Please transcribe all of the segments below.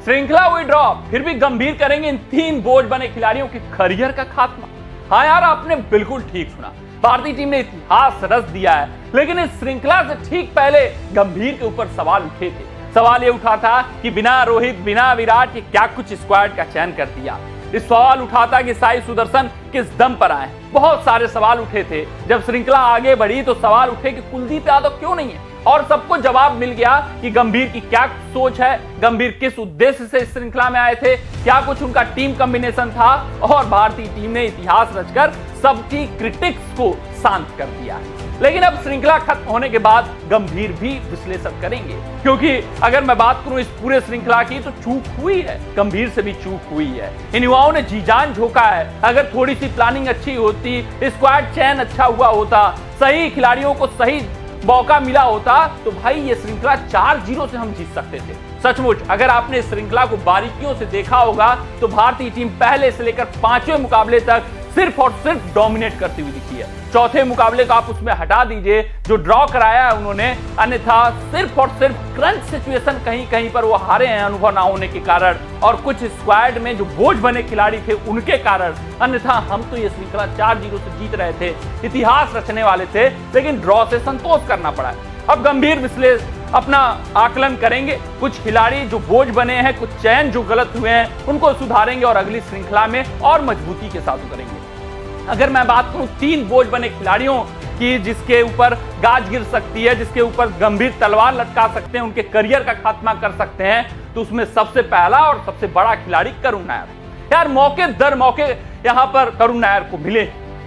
श्रृंखला हुई ड्रॉ, फिर भी गंभीर करेंगे इन 3 बोझ बने खिलाड़ियों के करियर का खात्मा। हाँ यार, आपने बिल्कुल ठीक सुना, भारतीय टीम ने इतिहास रच दिया है। लेकिन इस श्रृंखला से ठीक पहले गंभीर के ऊपर सवाल उठे थे। सवाल ये उठा था कि बिना रोहित, बिना विराट के क्या कुछ स्क्वाड का चयन कर दिया। इस सवाल उठा था कि साई सुदर्शन किस दम पर आए। बहुत सारे सवाल उठे थे। जब श्रृंखला आगे बढ़ी तो सवाल उठे कि कुलदीप यादव क्यों नहीं है, और सबको जवाब मिल गया कि गंभीर की क्या सोच है, गंभीर किस उद्देश्य से इस श्रृंखला में आए थे, क्या कुछ उनका टीम कॉम्बिनेशन था। और भारतीय टीम ने इतिहास रचकर सबकी क्रिटिक्स को शांत कर दिया है। लेकिन अब श्रृंखला खत्म होने के बाद गंभीर भी विश्लेषण करेंगे, क्योंकि अगर मैं बात करूं इस पूरे श्रृंखला की तो चूक हुई है, गंभीर से भी चूक हुई है। इन युवाओं ने जी जान झोंका है। अगर थोड़ी सी प्लानिंग अच्छी होती, स्क्वाड चयन अच्छा हुआ होता, सही खिलाड़ियों को सही मौका मिला होता, तो भाई ये श्रृंखला 4-0 से हम जीत सकते थे। सचमुच अगर आपने इस श्रृंखला को बारीकियों से देखा होगा तो भारतीय टीम पहले से लेकर 5वें मुकाबले तक सिर्फ और सिर्फ डोमिनेट करती हुई दिखी है। चौथे मुकाबले को आप उसमें हटा दीजिए जो ड्रॉ कराया है उन्होंने, अन्यथा सिर्फ और सिर्फ क्रंच सिचुएशन कहीं कहीं पर वो हारे हैं अनुभव ना होने के कारण, और कुछ स्क्वाड में जो बोझ बने खिलाड़ी थे उनके कारण। अन्यथा हम तो ये श्रृंखला 4-0 से जीत रहे थे, इतिहास रचने वाले थे, लेकिन ड्रॉ से संतोष करना पड़ा। अब गंभीर विश्लेषण अपना आकलन करेंगे, कुछ खिलाड़ी जो बोझ बने हैं, कुछ चयन जो गलत हुए हैं उनको सुधारेंगे और अगली श्रृंखला में और मजबूती के साथ उतरेंगे। अगर मैं बात करूं 3 बोझ बने खिलाड़ियों की जिसके ऊपर गाज गिर सकती है, जिसके ऊपर गंभीर तलवार लटका सकते हैं, उनके करियर का खात्मा कर सकते हैं, तो उसमें सबसे पहला और सबसे बड़ा खिलाड़ी करुण नायर। यार मौके दर मौके यहां पर करुण नायर को मिले।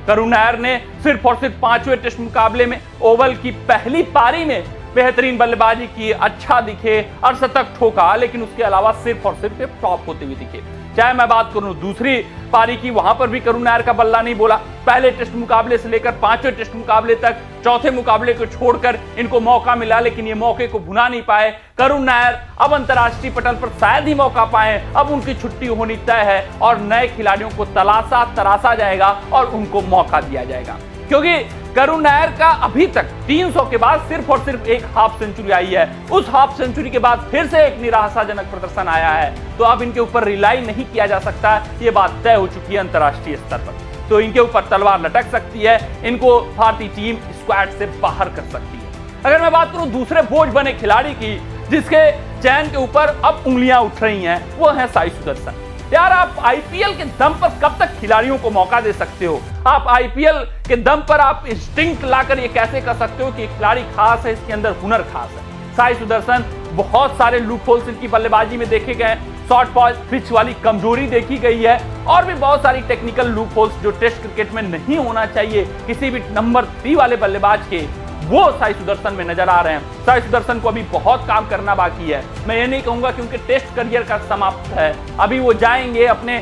करुण नायर ने सिर्फ और सिर्फ 5वें टेस्ट मुकाबले में ओवल की पहली पारी में बेहतरीन बल्लेबाजी की, अच्छा दिखे, अर्धशतक ठोका, लेकिन उसके अलावा सिर्फ और सिर्फ टॉप होते हुए दिखे। चाहे मैं बात करूं दूसरी पारी की, वहां पर भी करुण नायर का बल्ला नहीं बोला। पहले टेस्ट मुकाबले से लेकर 5वें टेस्ट मुकाबले तक, चौथे मुकाबले को छोड़कर इनको मौका मिला, लेकिन ये मौके को भुना नहीं पाए। करुण नायर अब अंतर्राष्ट्रीय पटल पर शायद ही मौका पाए, अब उनकी छुट्टी होनी तय है और नए खिलाड़ियों को तराशा जाएगा और उनको मौका दिया जाएगा। क्योंकि करुण नायर का अभी तक 300 के बाद सिर्फ और सिर्फ एक हाफ सेंचुरी आई है। उस हाफ सेंचुरी के बाद फिर से एक निराशाजनक प्रदर्शन आया है, तो अब इनके ऊपर रिलाई नहीं किया जा सकता। ये बात तय हो चुकी है अंतर्राष्ट्रीय स्तर पर, तो इनके ऊपर तलवार लटक सकती है, इनको भारतीय टीम स्क्वाड से बाहर कर सकती है। अगर मैं बात करूं दूसरे बोझ बने खिलाड़ी की जिसके चयन के ऊपर अब उंगलियां उठ रही हैं, वो है साई सुदर्शन। यार आप आईपीएल के दम पर कब तक खिलाड़ियों को मौका दे सकते हो? आप आईपीएल के दम पर आप इंस्टिंक्ट लाकर ये कैसे कर सकते हो कि खिलाड़ी खास है, इसके अंदर हुनर खास है? साई सुदर्शन, बहुत सारे लूप होल्स इनकी बल्लेबाजी में देखे गए, शॉर्ट पिच वाली कमजोरी देखी गई है, और भी बहुत सारी टेक्निकल लूप होल्स जो टेस्ट क्रिकेट में नहीं होना चाहिए किसी भी नंबर 3 वाले बल्लेबाज के, वो साई सुदर्शन में नजर आ रहे हैं। साई सुदर्शन को अभी बहुत काम करना बाकी है। मैं ये नहीं कहूंगा कि उनके टेस्ट करियर का समाप्त है, अभी वो जाएंगे, अपने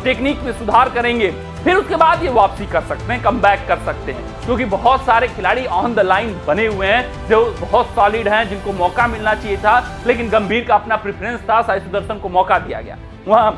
टेक्निक में सुधार करेंगे, फिर उसके बाद ये वापसी कर सकते हैं, कमबैक कर सकते हैं, क्योंकि बहुत सारे खिलाड़ी ऑन द लाइन बने हुए हैं जो बहुत सॉलिड हैं, जिनको मौका मिलना चाहिए था, लेकिन गंभीर का अपना प्रेफरेंस था, साई सुदर्शन को मौका दिया गया। वहां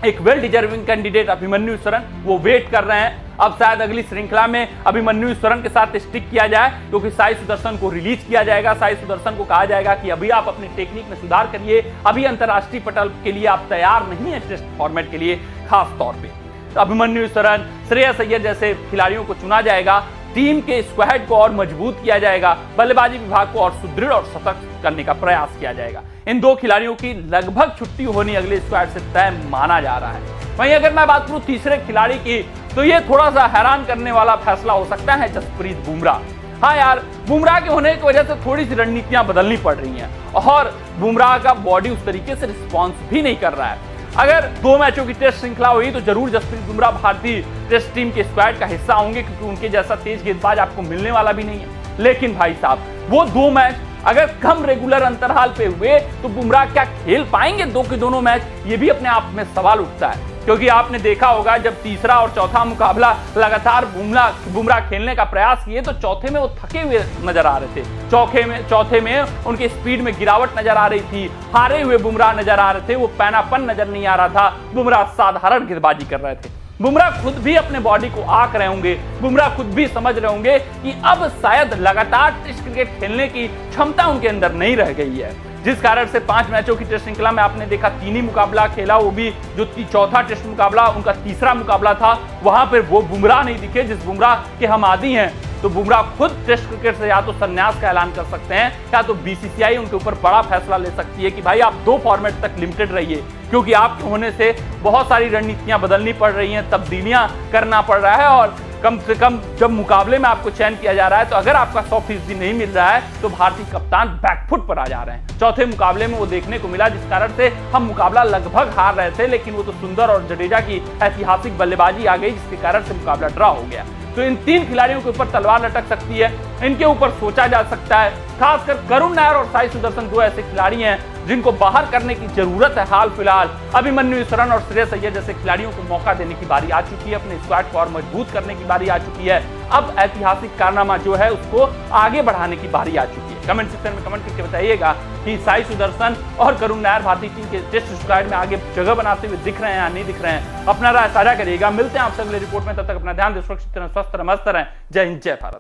एक well deserving candidate Abhimanyu Eswaran, वो वेट कर रहे हैं। अब शायद अगली श्रृंखला में अभिमन्यु ईश्वरन के साथ स्टिक किया जाए, क्योंकि साई सुदर्शन को रिलीज किया जाएगा। साई सुदर्शन को कहा जाएगा कि अभी आप अपनी टेक्निक में सुधार करिए, अभी अंतर्राष्ट्रीय पटल के लिए आप तैयार नहीं है, टेस्ट फॉर्मेट के लिए खास तौर पे। तो अभिमन्यु ईश्वरन, श्रेयस अय्यर जैसे खिलाड़ियों को चुना जाएगा, टीम के स्क्वाड को और मजबूत किया जाएगा, बल्लेबाजी विभाग को और सुदृढ़ और सतर्क करने का प्रयास किया जाएगा। इन 2 खिलाड़ियों की लगभग छुट्टी होनी अगले स्क्वाड से तय माना जा रहा है। वहीं अगर मैं बात करूं तीसरे खिलाड़ी की, तो ये थोड़ा सा हैरान करने वाला फैसला हो सकता है जसप्रीत बुमराह। हाँ यार, बुमराह के होने की वजह से थोड़ी सी रणनीतियां बदलनी पड़ रही हैं, और बुमराह का बॉडी उस तरीके से रिस्पॉन्स भी नहीं कर रहा है। अगर 2 मैचों की टेस्ट श्रृंखला हुई तो जरूर जसप्रीत बुमराह भारतीय टेस्ट टीम के स्क्वाड का हिस्सा होंगे, क्योंकि उनके जैसा तेज गेंदबाज आपको मिलने वाला भी नहीं है। लेकिन भाई साहब, वो 2 मैच अगर कम रेगुलर अंतराल पे हुए तो बुमराह क्या खेल पाएंगे 2 के दोनों मैच? ये भी अपने आप में सवाल उठता है, क्योंकि आपने देखा होगा जब तीसरा और चौथा मुकाबला लगातार बुमराह खेलने का प्रयास किए तो चौथे में वो थके हुए नजर आ रहे थे। चौथे में उनके स्पीड में गिरावट नजर आ रही थी, हारे हुए बुमराह नजर आ रहे थे, वो पैनापन नजर नहीं आ रहा था। बुमराह साधारण गेंदबाजी कर रहे थे। बुमराह खुद भी अपने बॉडी को आंक रहे होंगे, बुमराह खुद भी समझ रहे होंगे कि अब शायद लगातार टेस्ट क्रिकेट खेलने की क्षमता उनके अंदर नहीं रह गई है। जिस कारण से 5 मैचों की टेस्ट श्रृंखला में आपने देखा 3 ही मुकाबला खेला, वो भी जो चौथा टेस्ट मुकाबला उनका तीसरा मुकाबला था, वहां पर वो बुमराह नहीं दिखे जिस बुमराह के हम आदी हैं। तो बुमराह खुद टेस्ट क्रिकेट से या तो संन्यास का ऐलान कर सकते हैं या तो बीसीसीआई उनके ऊपर बड़ा फैसला ले सकती है कि भाई आप 2 फॉर्मेट तक लिमिटेड रहिए, क्योंकि आपके होने से बहुत सारी रणनीतियां बदलनी पड़ रही हैं, तब्दीलियां करना पड़ रहा है, और कम से कम जब मुकाबले में आपको चयन किया जा रहा है तो अगर आपका 100% नहीं मिल रहा है तो भारतीय कप्तान बैकफुट पर आ जा रहे हैं। चौथे मुकाबले में वो देखने को मिला, जिस कारण से हम मुकाबला लगभग हार रहे थे, लेकिन वो तो सुंदर और जडेजा की ऐतिहासिक बल्लेबाजी आ गई जिसके कारण से मुकाबला ड्रॉ हो गया। तो इन 3 खिलाड़ियों के ऊपर तलवार लटक सकती है, इनके ऊपर सोचा जा सकता है। खासकर करुण नायर और साई सुदर्शन 2 ऐसे खिलाड़ी हैं जिनको बाहर करने की जरूरत है। हाल फिलहाल अभिमन्यु ईश्वरन और श्रेयस अय्यर जैसे खिलाड़ियों को मौका देने की बारी आ चुकी है, अपने स्क्वाड को और मजबूत करने की बारी आ चुकी है। अब ऐतिहासिक कारनामा जो है उसको आगे बढ़ाने की बारी आ चुकी है। कमेंट सेक्शन में कमेंट करके बताइएगा कि साई सुदर्शन और करुण नायर भारतीय टीम के टेस्ट स्क्वाड में आगे जगह बनाते हुए दिख रहे हैं या नहीं दिख रहे हैं। अपना राय साझा करिएगा। मिलते हैं आपसे अगले रिपोर्ट में, तब तक अपना ध्यान दें, सुरक्षित रहें, स्वस्थ रहें, मस्त रहें। जय हिंद, जय भारत।